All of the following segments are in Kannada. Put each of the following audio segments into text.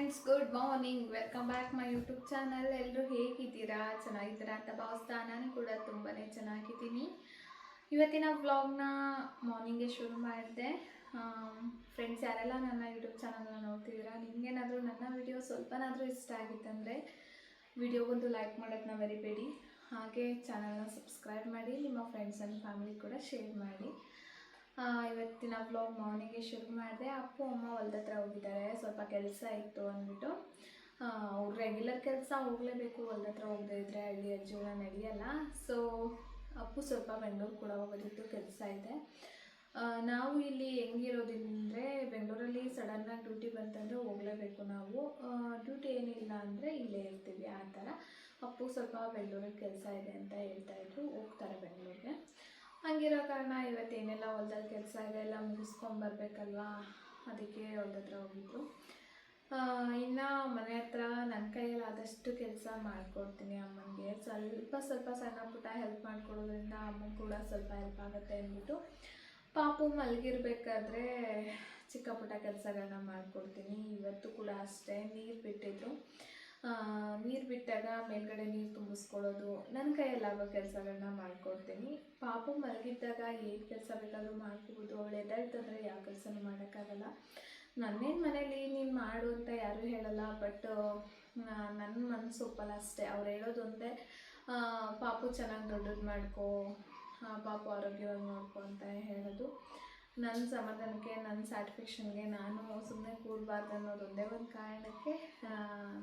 Friends, good morning. Welcome back my YouTube channel. ಎಲ್ಲರೂ ಹೇಗಿದ್ದೀರಾ? ಚೆನ್ನಾಗಿದ್ದೀರಾ ಅಂತ ಭಾವಿಸ್ತಾ ನಾನು ಕೂಡ ತುಂಬಾ ಚೆನ್ನಾಗಿದ್ದೀನಿ. ಇವತ್ತಿನ ವ್ಲಾಗ್ನ ಮಾರ್ನಿಂಗ್ಗೆ ಶುರು ಮಾಡಿದೆ. ಫ್ರೆಂಡ್ಸ್, ಯಾರೆಲ್ಲ ನನ್ನ ಯೂಟ್ಯೂಬ್ ಚಾನಲ್ನ ನೋಡ್ತಿದ್ದೀರಾ, ನಿಮಗೇನಾದರೂ ನನ್ನ ವಿಡಿಯೋ ಸ್ವಲ್ಪನಾದರೂ ಇಷ್ಟ ಆಗಿತ್ತಂದರೆ ವಿಡಿಯೋಗೊಂದು ಲೈಕ್ ಮಾಡೋದನ್ನ ಮರಿಬೇಡಿ. ಹಾಗೆ ಚಾನಲ್ನ ಸಬ್ಸ್ಕ್ರೈಬ್ ಮಾಡಿ, ನಿಮ್ಮ ಫ್ರೆಂಡ್ಸ್ ಆ್ಯಂಡ್ ಫ್ಯಾಮಿಲಿ ಕೂಡ ಶೇರ್ ಮಾಡಿ. ಇವತ್ತಿನ ವ್ಲಾಗ್ ಮಾರ್ನಿಂಗ್ಗೆ ಶುರು ಮಾಡಿದೆ. ಅಪ್ಪು ಅಮ್ಮ ಹೊಲ್ದ ಹತ್ರ ಹೋಗಿದ್ದಾರೆ, ಸ್ವಲ್ಪ ಕೆಲಸ ಇತ್ತು ಅಂದ್ಬಿಟ್ಟು. ಅವ್ರು ರೆಗ್ಯುಲರ್ ಕೆಲಸ ಹೋಗಲೇಬೇಕು, ಹೊಲ್ದ ಹತ್ರ ಹೋಗದೇ ಇದ್ದರೆ ಹಳ್ಳಿಯ ಜೀವನ ನಡೆಯಲ್ಲ. ಸೊ ಅಪ್ಪು ಸ್ವಲ್ಪ ಬೆಂಗಳೂರು ಕೂಡ ಹೋಗೋದಿತ್ತು, ಕೆಲಸ ಇದೆ. ನಾವು ಇಲ್ಲಿ ಹೆಂಗಿರೋದಂದರೆ, ಬೆಂಗಳೂರಲ್ಲಿ ಸಡನ್ನಾಗಿ ಡ್ಯೂಟಿ ಬಂತಂದರೆ ಹೋಗಲೇಬೇಕು ನಾವು. ಡ್ಯೂಟಿ ಏನಿಲ್ಲ ಅಂದರೆ ಇಲ್ಲೇ ಇರ್ತೀವಿ, ಆ ಥರ. ಅಪ್ಪು ಸ್ವಲ್ಪ ಬೆಂಗಳೂರಲ್ಲಿ ಕೆಲಸ ಇದೆ ಅಂತ ಹೇಳ್ತಾಯಿದ್ರು, ಹೋಗ್ತಾರೆ ಬೆಂಗಳೂರಿಗೆ. ಹಂಗಿರೋ ಕಾರಣ ಇವತ್ತೇನೆಲ್ಲ ಹೊಲ್ದಲ್ಲಿ ಕೆಲಸ ಇದೆ ಎಲ್ಲ ಮುಗಿಸ್ಕೊಂಬರ್ಬೇಕಲ್ವಾ, ಅದಕ್ಕೆ ಹೊಲ್ದ ಹತ್ರ ಹೋಗಿದ್ರು. ಇನ್ನು ಮನೆ ಹತ್ರ ನನ್ನ ಕೈಯಲ್ಲಿ ಆದಷ್ಟು ಕೆಲಸ ಮಾಡಿಕೊಡ್ತೀನಿ ಅಮ್ಮನಿಗೆ. ಸ್ವಲ್ಪ ಸಣ್ಣ ಪುಟ್ಟ ಹೆಲ್ಪ್ ಮಾಡಿಕೊಡೋದ್ರಿಂದ ಅಮ್ಮನಿಗೆ ಕೂಡ ಸ್ವಲ್ಪ ಹೆಲ್ಪ್ ಆಗುತ್ತೆ ಅಂದ್ಬಿಟ್ಟು ಪಾಪು ಮಲಗಿರ್ಬೇಕಾದ್ರೆ ಚಿಕ್ಕ ಪುಟ್ಟ ಕೆಲಸಗಳನ್ನ ಮಾಡಿಕೊಡ್ತೀನಿ. ಇವತ್ತು ಕೂಡ ಅಷ್ಟೇ, ನೀರು ಬಿಟ್ಟಿದ್ರು. ನೀರು ಬಿಟ್ಟಾಗ ಮೇಲ್ಗಡೆ ನೀರು ತುಂಬಿಸ್ಕೊಳ್ಳೋದು, ನನ್ನ ಕೈಯಲ್ಲಾಗೋ ಕೆಲಸಗಳನ್ನ ಮಾಡಿಕೊಡ್ತೀನಿ. ಪಾಪು ಮಲಗಿದ್ದಾಗ ಏನು ಕೆಲಸ ಬೇಕಾದರೂ ಮಾಡ್ಕೋಬೋದು. ಅವಳು ಎದ್ದೇಳ್ತಂದರೆ ಯಾವ ಕೆಲಸನೂ ಮಾಡೋಕ್ಕಾಗಲ್ಲ. ನನ್ನೇನು ಮನೇಲಿ ನೀನು ಮಾಡು ಅಂತ ಯಾರೂ ಹೇಳಲ್ಲ, ಬಟ್ ನನ್ನ ಮನಸ್ಸು ಒಪ್ಪಲ್ಲ ಅಷ್ಟೇ. ಅವ್ರು ಹೇಳೋದು ಒಂದೇ, ಪಾಪು ಚೆನ್ನಾಗಿ ದೊಡ್ಡದು ಮಾಡ್ಕೋ, ಪಾಪು ಆರೋಗ್ಯವಾಗಿ ನೋಡ್ಕೊ ಅಂತ ಹೇಳೋದು. ನನ್ನ ಸಮಾಧಾನಕ್ಕೆ, ನನ್ನ ಸ್ಯಾಟಿಸ್ಫ್ಯಾಕ್ಷನ್ಗೆ ನಾನು ಸುಮ್ಮನೆ ಕೂಡಬಾರ್ದು ಅನ್ನೋದು ಒಂದೇ ಒಂದು ಕಾರಣಕ್ಕೆ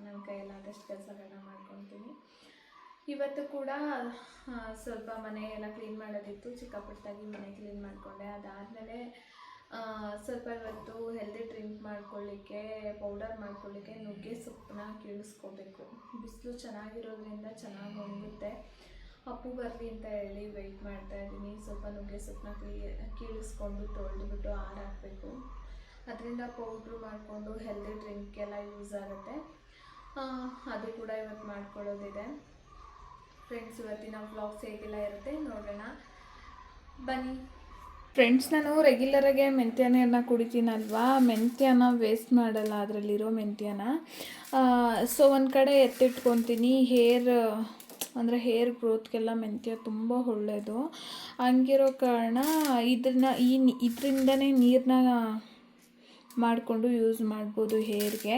ನನ್ನ ಕೈಯಲ್ಲಾದಷ್ಟು ಕೆಲಸಗಳನ್ನ ಮಾಡ್ಕೊತೀನಿ. ಇವತ್ತು ಕೂಡ ಸ್ವಲ್ಪ ಮನೆ ಎಲ್ಲ ಕ್ಲೀನ್ ಮಾಡೋದಿತ್ತು, ಚಿಕ್ಕಪುಟ್ಟಾಗಿ ಮನೆ ಕ್ಲೀನ್ ಮಾಡಿಕೊಂಡೆ. ಅದಾದಮೇಲೆ ಸ್ವಲ್ಪ ಇವತ್ತು ಹೆಲ್ದಿ ಡ್ರಿಂಕ್ ಮಾಡ್ಕೊಳ್ಳಿಕ್ಕೆ, ಪೌಡರ್ ಮಾಡ್ಕೊಳ್ಳಿಕ್ಕೆ ನುಗ್ಗೆ ಸೊಪ್ಪನ್ನ ಕೀಳಿಸ್ಕೋಬೇಕು. ಬಿಸಿಲು ಚೆನ್ನಾಗಿರೋದ್ರಿಂದ ಚೆನ್ನಾಗಿ ಒಣಗುತ್ತೆ. ಅಪ್ಪು ಬರಲಿ ಅಂತ ಹೇಳಿ ವೆಯ್ಟ್ ಮಾಡ್ತಾಯಿದ್ದೀನಿ. ಸ್ವಲ್ಪ ನುಗ್ಗೆ ಸೊಪ್ಪನ್ನ ಕೀಳಿಸ್ಕೊಂಡು ತೊಳೆದ್ಬಿಟ್ಟು ಹಾರಾಕಬೇಕು. ಅದರಿಂದ ಪೌಡ್ರು ಮಾಡಿಕೊಂಡು ಹೆಲ್ದಿ ಡ್ರಿಂಕ್ಗೆಲ್ಲ ಯೂಸ್ ಆಗುತ್ತೆ. ಅದು ಕೂಡ ಇವತ್ತು ಮಾಡ್ಕೊಳ್ಳೋದಿದೆ. ಫ್ರೆಂಡ್ಸ್, ಇವತ್ತಿನ ವ್ಲಾಗ್ಸ್ ಹೇಗೆಲ್ಲ ಇರುತ್ತೆ ನೋಡೋಣ ಬನ್ನಿ. ಫ್ರೆಂಡ್ಸ್, ನಾನು ರೆಗ್ಯುಲರಾಗೆ ಮೆಂತ್ಯ ನೀರನ್ನ ಕುಡಿತೀನಲ್ವಾ, ಮೆಂತ್ಯನ ವೇಸ್ಟ್ ಮಾಡಲ್ಲ, ಅದರಲ್ಲಿರೋ ಮೆಂತ್ಯನ. ಸೊ ಒಂದು ಕಡೆ ಎತ್ತಿಟ್ಕೊತೀನಿ. ಹೇರ್ ಗ್ರೋತ್ಗೆಲ್ಲ ಮೆಂತ್ಯ ತುಂಬ ಒಳ್ಳೆಯದು. ಹಂಗಿರೋ ಕಾರಣ ಇದರಿಂದನೇ ನೀರನ್ನ ಮಾಡಿಕೊಂಡು ಯೂಸ್ ಮಾಡ್ಬೋದು. ಹೇರ್ಗೆ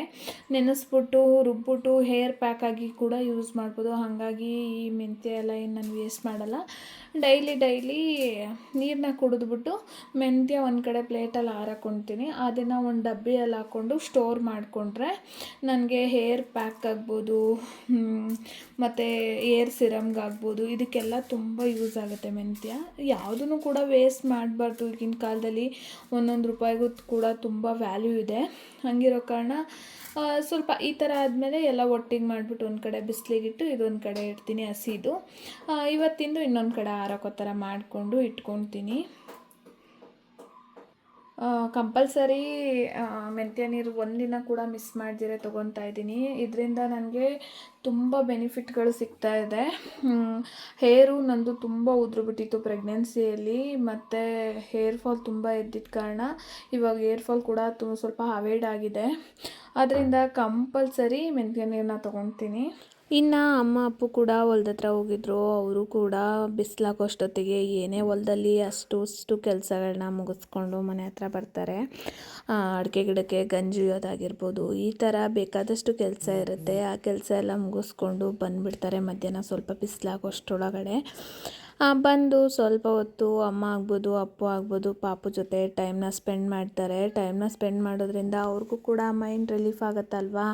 ನೆನೆಸ್ಬಿಟ್ಟು ರುಬ್ಬಿಟ್ಟು ಹೇರ್ ಪ್ಯಾಕಾಗಿ ಕೂಡ ಯೂಸ್ ಮಾಡ್ಬೋದು. ಹಾಗಾಗಿ ಈ ಮೆಂತ್ಯ ಎಲ್ಲ ಏನು ನಾನು ವೇಸ್ಟ್ ಮಾಡಲ್ಲ. ಡೈಲಿ ನೀರನ್ನ ಕುಡಿದ್ಬಿಟ್ಟು ಮೆಂತ್ಯ ಒಂದು ಕಡೆ ಪ್ಲೇಟಲ್ಲಿ ಹಾರಾಕೊಳ್ತೀನಿ. ಅದನ್ನು ಒಂದು ಡಬ್ಬಿಯಲ್ಲಿ ಹಾಕ್ಕೊಂಡು ಸ್ಟೋರ್ ಮಾಡಿಕೊಂಡ್ರೆ ನನಗೆ ಹೇರ್ ಪ್ಯಾಕ್ ಆಗ್ಬೋದು, ಮತ್ತು ಏರ್ ಸಿರಮ್ಗಾಗ್ಬೋದು, ಇದಕ್ಕೆಲ್ಲ ತುಂಬ ಯೂಸ್ ಆಗುತ್ತೆ ಮೆಂತ್ಯ. ಯಾವುದೂ ಕೂಡ ವೇಸ್ಟ್ ಮಾಡಬಾರ್ದು. ಈಗಿನ ಕಾಲದಲ್ಲಿ ಒಂದೊಂದು ರೂಪಾಯಿಗೂ ಕೂಡ ತುಂಬ ವ್ಯಾಲ್ಯೂ ಇದೆ. ಹಂಗಿರೋ ಕಾರಣ ಸ್ವಲ್ಪ ಈ ಥರ ಆದಮೇಲೆ ಎಲ್ಲ ಒಟ್ಟಿಗೆ ಮಾಡಿಬಿಟ್ಟು ಒಂದು ಕಡೆ ಬಿಸಿಲಿಗಿಟ್ಟು ಇದೊಂದು ಕಡೆ ಇಡ್ತೀನಿ ಹಸಿದು. ಇವತ್ತಿಂದು ಇನ್ನೊಂದು ಕಡೆ ಹಾರಾಕೋ ಥರ ಮಾಡಿಕೊಂಡು ಇಟ್ಕೊತೀನಿ. ಕಂಪಲ್ಸರಿ ಮೆಂತ್ಯ ನೀರು ಒಂದಿನ ಕೂಡ ಮಿಸ್ ಮಾಡ್ದಿರೆ ತೊಗೊತಾ ಇದ್ದೀನಿ. ಇದರಿಂದ ನನಗೆ ತುಂಬ ಬೆನಿಫಿಟ್ಗಳು ಸಿಗ್ತಾ ಇದೆ. ಹೇರು ನಂದು ತುಂಬ ಉದುರುಬಿಟ್ಟಿತ್ತು ಪ್ರೆಗ್ನೆನ್ಸಿಯಲ್ಲಿ, ಮತ್ತು ಹೇರ್ ಫಾಲ್ ತುಂಬ ಇದ್ದಿದ್ದ ಕಾರಣ ಇವಾಗ ಹೇರ್ ಫಾಲ್ ಕೂಡ ಸ್ವಲ್ಪ ಅವಾಯ್ಡ್ ಆಗಿದೆ. ಅದರಿಂದ ಕಂಪಲ್ಸರಿ ಮೆಂತ್ಯ ನೀರನ್ನ ತೊಗೊತೀನಿ. ಇನ್ನು ಅಮ್ಮ ಅಪ್ಪು ಕೂಡ ಹೊಲ್ದ ಹತ್ರ ಹೋಗಿದ್ರು. ಅವರು ಕೂಡ ಬಿಸಿಲಾಗೋಷ್ಟೊತ್ತಿಗೆ ಏನೇ ಹೊಲದಲ್ಲಿ ಅಷ್ಟು ಕೆಲಸಗಳನ್ನ ಮುಗಿಸ್ಕೊಂಡು ಮನೆ ಹತ್ರ ಬರ್ತಾರೆ. ಅಡಿಕೆ ಗಿಡಕ್ಕೆ ಗಂಜಿಯೋದಾಗಿರ್ಬೋದು, ಈ ಥರ ಬೇಕಾದಷ್ಟು ಕೆಲಸ ಇರುತ್ತೆ. ಆ ಕೆಲಸ ಎಲ್ಲ ಮುಗಿಸ್ಕೊಂಡು ಬಂದುಬಿಡ್ತಾರೆ ಮಧ್ಯಾಹ್ನ ಸ್ವಲ್ಪ ಬಿಸಿಲಾಗೋಷ್ಟರೊಳಗಡೆ. ಬಂದು ಸ್ವಲ್ಪ ಹೊತ್ತು ಅಮ್ಮ ಆಗ್ಬೋದು, ಅಪ್ಪು ಆಗ್ಬೋದು, ಪಾಪು ಜೊತೆ ಟೈಮ್ನ ಸ್ಪೆಂಡ್ ಮಾಡ್ತಾರೆ. ಟೈಮ್ನ ಸ್ಪೆಂಡ್ ಮಾಡೋದ್ರಿಂದ ಅವ್ರಿಗೂ ಕೂಡ ಮೈಂಡ್ ರಿಲೀಫ್ ಆಗುತ್ತಲ್ವಾ.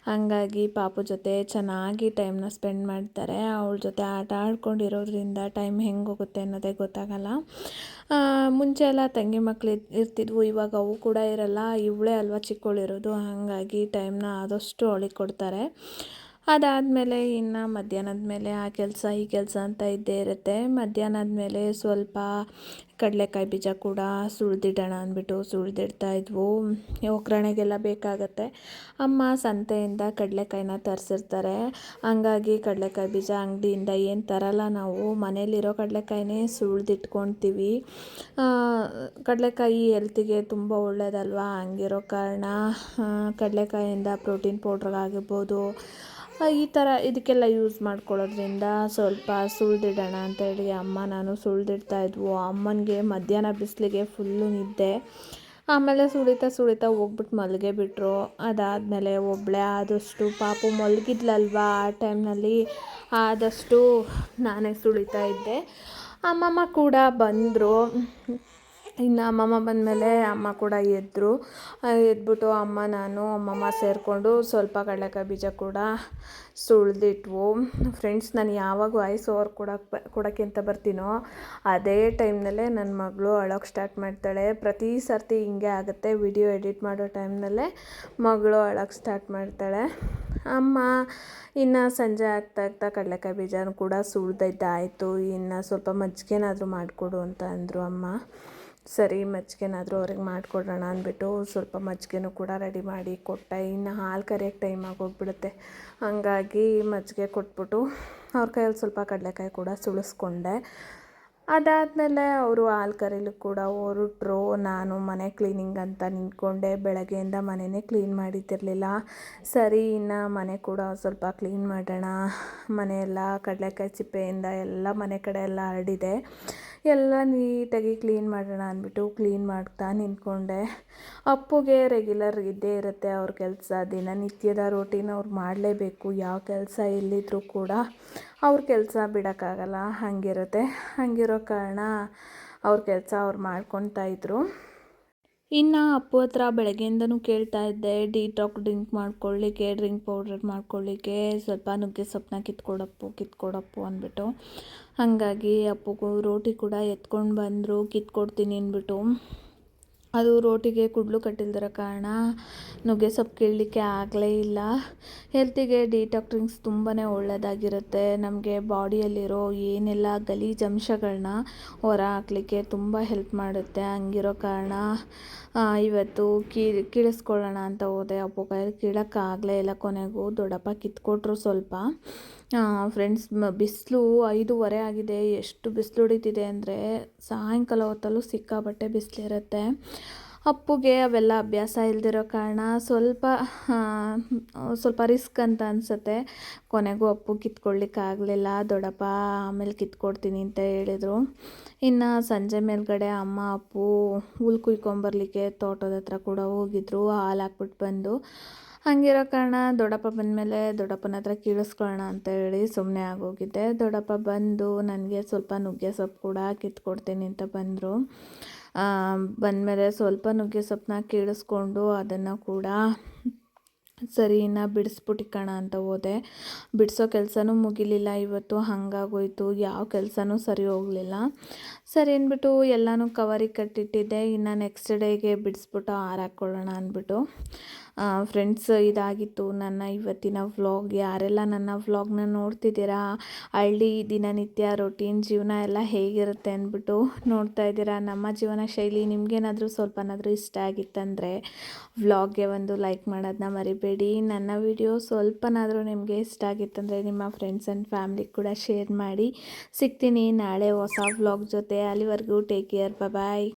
ಹಾಗಾಗಿ ಪಾಪು ಜೊತೆ ಚೆನ್ನಾಗಿ ಟೈಮ್ನ ಸ್ಪೆಂಡ್ ಮಾಡ್ತಾರೆ. ಅವಳ ಜೊತೆ ಆಟ ಆಡ್ಕೊಂಡಿರೋದ್ರಿಂದ ಟೈಮ್ ಹೆಂಗೆ ಹೋಗುತ್ತೆ ಅನ್ನೋದೇ ಗೊತ್ತಾಗಲ್ಲ. ಮುಂಚೆ ಎಲ್ಲ ತಂಗಿ ಮಕ್ಕಳು ಇರ್ತಿದ್ವು, ಇವಾಗ ಅವು ಕೂಡ ಇರಲ್ಲ. ಇವಳೇ ಅಲ್ವಾ ಚಿಕ್ಕವಳಿರೋದು, ಹಾಗಾಗಿ ಟೈಮ್ನ ಆದಷ್ಟು ಅವಳಿಗೆ ಕೊಡ್ತಾರೆ. ಅದಾದಮೇಲೆ ಇನ್ನು ಮಧ್ಯಾಹ್ನದ ಮೇಲೆ ಆ ಕೆಲಸ ಈ ಕೆಲಸ ಅಂತ ಇದ್ದೇ ಇರುತ್ತೆ. ಮಧ್ಯಾಹ್ನದ ಮೇಲೆ ಸ್ವಲ್ಪ ಕಡಲೆಕಾಯಿ ಬೀಜ ಕೂಡ ಸುಳಿದಿಡೋಣ ಅಂದ್ಬಿಟ್ಟು ಸುಳಿದಿಡ್ತಾ ಇದ್ವು. ಒಗ್ಗರಣೆಗೆಲ್ಲ ಬೇಕಾಗತ್ತೆ. ಅಮ್ಮ ಸಂತೆಯಿಂದ ಕಡಲೆಕಾಯಿನ ತರಿಸಿರ್ತಾರೆ. ಹಂಗಾಗಿ ಕಡಲೆಕಾಯಿ ಬೀಜ ಅಂಗಡಿಯಿಂದ ಏನು ತರಲ್ಲ, ನಾವು ಮನೇಲಿರೋ ಕಡಲೆಕಾಯಿನೇ ಸುಳಿದಿಟ್ಕೊಳ್ತೀವಿ. ಕಡಲೆಕಾಯಿ ಹೆಲ್ತಿಗೆ ತುಂಬ ಒಳ್ಳೆಯದಲ್ವಾ, ಹಂಗಿರೋ ಕಾರಣ ಕಡಲೆಕಾಯಿಂದ ಪ್ರೋಟೀನ್ ಪೌಡ್ರಾಗಿರ್ಬೋದು ಈ ಥರ ಇದಕ್ಕೆಲ್ಲ ಯೂಸ್ ಮಾಡ್ಕೊಳ್ಳೋದ್ರಿಂದ ಸ್ವಲ್ಪ ಸುಳಿದಿಡೋಣ ಅಂತೇಳಿ ಅಮ್ಮ ನಾನು ಸುಳಿದಿಡ್ತಾ ಇದ್ವು. ಅಮ್ಮನಿಗೆ ಮಧ್ಯಾಹ್ನ ಬಿಸಿಲಿಗೆ ಫುಲ್ಲು ನಿದ್ದೆ. ಆಮೇಲೆ ಸುಳಿತಾ ಹೋಗ್ಬಿಟ್ಟು ಮಲಗೇ ಬಿಟ್ಟರು. ಅದಾದಮೇಲೆ ಒಬ್ಬಳೇ ಆದಷ್ಟು ಪಾಪು ಮಲಗಿದ್ಲಲ್ವಾ ಆ ಟೈಮ್ನಲ್ಲಿ ಆದಷ್ಟು ನಾನೇ ಸುಳಿತಾ ಇದ್ದೆ. ಅಮ್ಮಮ್ಮ ಕೂಡ ಬಂದರು. ಇನ್ನು ಅಮ್ಮಮ್ಮ ಬಂದಮೇಲೆ ಅಮ್ಮ ಕೂಡ ಎದ್ಬಿಟ್ಟು ಅಮ್ಮ ನಾನು ಅಮ್ಮಮ್ಮ ಸೇರಿಕೊಂಡು ಸ್ವಲ್ಪ ಕಡಲೆಕಾಯಿ ಬೀಜ ಕೂಡ ಸುಳಿದಿಟ್ವು. ಫ್ರೆಂಡ್ಸ್, ನಾನು ಯಾವಾಗ ವಾಯ್ಸ್ ಓವರ್ ಕೊಡೋಕ್ಕೆ ಅಂತ ಬರ್ತೀನೋ ಅದೇ ಟೈಮ್ನಲ್ಲೇ ನನ್ನ ಮಗಳು ಅಳೋಕ್ಕೆ ಸ್ಟಾರ್ಟ್ ಮಾಡ್ತಾಳೆ. ಪ್ರತಿ ಸರ್ತಿ ಹಿಂಗೆ ಆಗುತ್ತೆ. ವಿಡಿಯೋ ಎಡಿಟ್ ಮಾಡೋ ಟೈಮ್ನಲ್ಲೇ ಮಗಳು ಅಳೋಕ್ಕೆ ಸ್ಟಾರ್ಟ್ ಮಾಡ್ತಾಳೆ. ಅಮ್ಮ ಇನ್ನು ಸಂಜೆ ಆಗ್ತಾ ಕಡಲೆಕಾಯಿ ಬೀಜನೂ ಕೂಡ ಸುಳಿದಿದ್ದಾಯಿತು. ಇನ್ನು ಸ್ವಲ್ಪ ಮಜ್ಜಿಗೆನಾದರೂ ಮಾಡಿಕೊಡು ಅಂತ ಅಂದರು ಅಮ್ಮ. ಸರಿ, ಮಜ್ಜಿಗೆನಾದರೂ ಅವ್ರಿಗೆ ಮಾಡಿಕೊಡೋಣ ಅಂದ್ಬಿಟ್ಟು ಸ್ವಲ್ಪ ಮಜ್ಜಿಗೆನೂ ಕೂಡ ರೆಡಿ ಮಾಡಿ ಕೊಟ್ಟೆ. ಇನ್ನು ಹಾಲು ಕರಿಯೋಕ್ಕೆ ಟೈಮ್ ಆಗೋಗ್ಬಿಡುತ್ತೆ. ಹಾಗಾಗಿ ಮಜ್ಜಿಗೆ ಕೊಟ್ಬಿಟ್ಟು ಅವ್ರ ಕೈಯಲ್ಲಿ ಸ್ವಲ್ಪ ಕಡಲೆಕಾಯಿ ಕೂಡ ಸುಳಿಸ್ಕೊಂಡೆ. ಅದಾದಮೇಲೆ ಅವರು ಹಾಲು ಕರೀಲಿಕ್ಕೆ ಕೂಡ ಹೊರಟ್ರು. ನಾನು ಮನೆ ಕ್ಲೀನಿಂಗ್ ಅಂತ ನಿಂತ್ಕೊಂಡೆ. ಬೆಳಗ್ಗೆಯಿಂದ ಮನೆಯೇ ಕ್ಲೀನ್ ಮಾಡಿದ್ದಿರಲಿಲ್ಲ. ಸರಿ, ಇನ್ನು ಮನೆ ಕೂಡ ಸ್ವಲ್ಪ ಕ್ಲೀನ್ ಮಾಡೋಣ. ಮನೆಯೆಲ್ಲ ಕಡಲೆಕಾಯಿ ಸಿಪ್ಪೆಯಿಂದ ಎಲ್ಲ ಮನೆ ಕಡೆ ಎಲ್ಲ ಹರಡಿದೆ. ಎಲ್ಲ ನೀಟಾಗಿ ಕ್ಲೀನ್ ಮಾಡೋಣ ಅಂದ್ಬಿಟ್ಟು ಕ್ಲೀನ್ ಮಾಡ್ತಾ ನಿಂತ್ಕೊಂಡೆ. ಅಪ್ಪುಗೆ ರೆಗ್ಯುಲರ್ ಇದ್ದೇ ಇರುತ್ತೆ ಅವ್ರ ಕೆಲಸ. ದಿನನಿತ್ಯದ ರೋಟೀನ್ ಅವ್ರು ಮಾಡಲೇಬೇಕು. ಯಾವ ಕೆಲಸ ಎಲ್ಲಿದ್ರೂ ಕೂಡ ಅವ್ರ ಕೆಲಸ ಬಿಡೋಕ್ಕಾಗಲ್ಲ, ಹಾಗಿರುತ್ತೆ. ಹಾಗಿರೋ ಕಾರಣ ಅವ್ರ ಕೆಲಸ ಅವ್ರು ಮಾಡ್ಕೊತಾ ಇದ್ರು. ಇನ್ನು ಅಪ್ಪು ಹತ್ರ ಬೆಳಗ್ಗೆಯಿಂದನೂ ಕೇಳ್ತಾ ಇದ್ದೆ, ಡಿಟಾಕ್ ಡ್ರಿಂಕ್ ಮಾಡ್ಕೊಳ್ಳಿಕ್ಕೆ, ಡ್ರಿಂಕ್ ಪೌಡರ್ ಮಾಡ್ಕೊಳ್ಳಿಕ್ಕೆ ಸ್ವಲ್ಪ ನುಗ್ಗೆ ಸೊಪ್ಪನ್ನ ಕಿತ್ಕೊಡಪ್ಪು ಅಂದ್ಬಿಟ್ಟು. ಹಾಗಾಗಿ ಅಪ್ಪುಗೂ ರೋಟಿ ಕೂಡ ಎತ್ಕೊಂಡು ಬಂದರು. ಕಿತ್ಕೊಡ್ತೀನಿ ಅಂದ್ಬಿಟ್ಟು. ಅದು ರೋಟಿಗೆ ಕುಡ್ಲು ಕಟ್ಟಿಲ್ದಿರೋ ಕಾರಣ ನುಗ್ಗೆ ಸೊಪ್ಪು ಕೀಳಲಿಕ್ಕೆ ಆಗಲೇ ಇಲ್ಲ. ಹೆಲ್ತಿಗೆ ಡಿಟಾಕ್ ಡ್ರಿಂಕ್ಸ್ ತುಂಬಾ ಒಳ್ಳೆಯದಾಗಿರುತ್ತೆ. ನಮಗೆ ಬಾಡಿಯಲ್ಲಿರೋ ಏನೆಲ್ಲ ಗಲೀಜು ಅಂಶಗಳನ್ನ ಹೊರ ಹಾಕಲಿಕ್ಕೆ ತುಂಬ ಹೆಲ್ಪ್ ಮಾಡುತ್ತೆ. ಹಂಗಿರೋ ಕಾರಣ ಇವತ್ತು ಕೀಳಿಸ್ಕೊಳ್ಳೋಣ ಅಂತ ಹೋದೆ. ಅಪ್ಪು ಕೈಯಲ್ಲಿ ಕೀಳೋಕ್ಕಾಗಲೇ ಇಲ್ಲ. ಕೊನೆಗೂ ದೊಡ್ಡಪ್ಪ ಕಿತ್ಕೊಟ್ರು ಸ್ವಲ್ಪ. ಫ್ರೆಂಡ್ಸ್, ಬಿಸಿಲು 5:30 ಆಗಿದೆ. ಎಷ್ಟು ಬಿಸಿಲು ಹೊಡಿತಿದೆ ಅಂದರೆ ಸಾಯಂಕಾಲ ಹೊತ್ತಲ್ಲೂ ಸಿಕ್ಕಾಪಟ್ಟೆ ಬಿಸಿಲಿರುತ್ತೆ. ಅಪ್ಪುಗೆ ಅವೆಲ್ಲ ಅಭ್ಯಾಸ ಇಲ್ದಿರೋ ಕಾರಣ ಸ್ವಲ್ಪ ರಿಸ್ಕ್ ಅಂತ ಅನಿಸುತ್ತೆ. ಕೊನೆಗೂ ಅಪ್ಪು ಕಿತ್ಕೊಳ್ಳಿಕ್ಕಾಗಲಿಲ್ಲ. ದೊಡ್ಡಪ್ಪ ಆಮೇಲೆ ಕಿತ್ಕೊಡ್ತೀನಿ ಅಂತ ಹೇಳಿದರು. ಇನ್ನು ಸಂಜೆ ಮೇಲ್ಗಡೆ ಅಮ್ಮ ಅಪ್ಪು ಹುಲ್ ಕುಯ್ಕೊಂಬರ್ಲಿಕ್ಕೆ ತೋಟದ ಹತ್ರ ಕೂಡ ಹೋಗಿದ್ರು. ಹಾಲು ಹಾಕ್ಬಿಟ್ಟು ಬಂದು. ಹಂಗಿರೋ ಕಾರಣ ದೊಡ್ಡಪ್ಪ ಬಂದಮೇಲೆ ದೊಡ್ಡಪ್ಪನ ಹತ್ರ ಕೀಳಿಸ್ಕೊಳ್ಳೋಣ ಅಂತ ಹೇಳಿ ಸುಮ್ಮನೆ ಆಗೋಗಿದ್ದೆ. ದೊಡ್ಡಪ್ಪ ಬಂದು ನನಗೆ ಸ್ವಲ್ಪ ನುಗ್ಗೆ ಸೊಪ್ಪು ಕೂಡ ಕಿತ್ಕೊಡ್ತೀನಿ ಅಂತ ಬಂದರು. ಬಂದಮೇಲೆ ಸ್ವಲ್ಪ ನುಗ್ಗೆ ಸೊಪ್ಪನ್ನ ಕೀಳಿಸ್ಕೊಂಡು ಅದನ್ನು ಕೂಡ ಸರಿ ಇನ್ನು ಬಿಡಿಸ್ಬಿಟ್ಟಿಕ್ಕೋಣ ಅಂತ ಹೋದೆ. ಬಿಡಿಸೋ ಕೆಲಸನೂ ಮುಗಿಲಿಲ್ಲ ಇವತ್ತು. ಹಾಗಾಗೋಯ್ತು, ಯಾವ ಕೆಲಸನೂ ಸರಿ ಹೋಗಲಿಲ್ಲ. ಸರಿ ಅಂದ್ಬಿಟ್ಟು ಎಲ್ಲನೂ ಕವರಿಗೆ ಕಟ್ಟಿಟ್ಟಿದ್ದೆ. ಇನ್ನು ನೆಕ್ಸ್ಟ್ ಡೇಗೆ ಬಿಡಿಸ್ಬಿಟ್ಟು ಹಾರಾಕೊಳ್ಳೋಣ ಅಂದ್ಬಿಟ್ಟು. ಫ್ರೆಂಡ್ಸ್, ಇದಾಗಿತ್ತು ನನ್ನ ಇವತ್ತಿನ ವ್ಲಾಗ್. ಯಾರೆಲ್ಲ ನನ್ನ ವ್ಲಾಗ್ನ ನೋಡ್ತಿದ್ದೀರಾ, ಹಳ್ಳಿ ದಿನನಿತ್ಯ ರೊಟೀನ್ ಜೀವನ ಎಲ್ಲ ಹೇಗಿರುತ್ತೆ ಅಂದ್ಬಿಟ್ಟು ನೋಡ್ತಾ ಇದ್ದೀರಾ. ನಮ್ಮ ಜೀವನ ಶೈಲಿ ನಿಮಗೇನಾದರೂ ಸ್ವಲ್ಪನಾದರೂ ಇಷ್ಟ ಆಗಿತ್ತಂದರೆ ವ್ಲಾಗ್ಗೆ ಒಂದು ಲೈಕ್ ಮಾಡೋದನ್ನ ಮರಿಬೇಡಿ. ನನ್ನ ವಿಡಿಯೋ ಸ್ವಲ್ಪನಾದರೂ ನಿಮಗೆ ಇಷ್ಟ ಆಗಿತ್ತಂದರೆ ನಿಮ್ಮ ಫ್ರೆಂಡ್ಸ್ ಆ್ಯಂಡ್ ಫ್ಯಾಮ್ಲಿಗೆ ಕೂಡ ಶೇರ್ ಮಾಡಿ. ಸಿಗ್ತೀನಿ ನಾಳೆ ಹೊಸ ವ್ಲಾಗ್ ಜೊತೆ. ಅಲ್ಲಿವರೆಗೂ ಟೇಕ್ ಕೇರ್, ಬಾಯ್.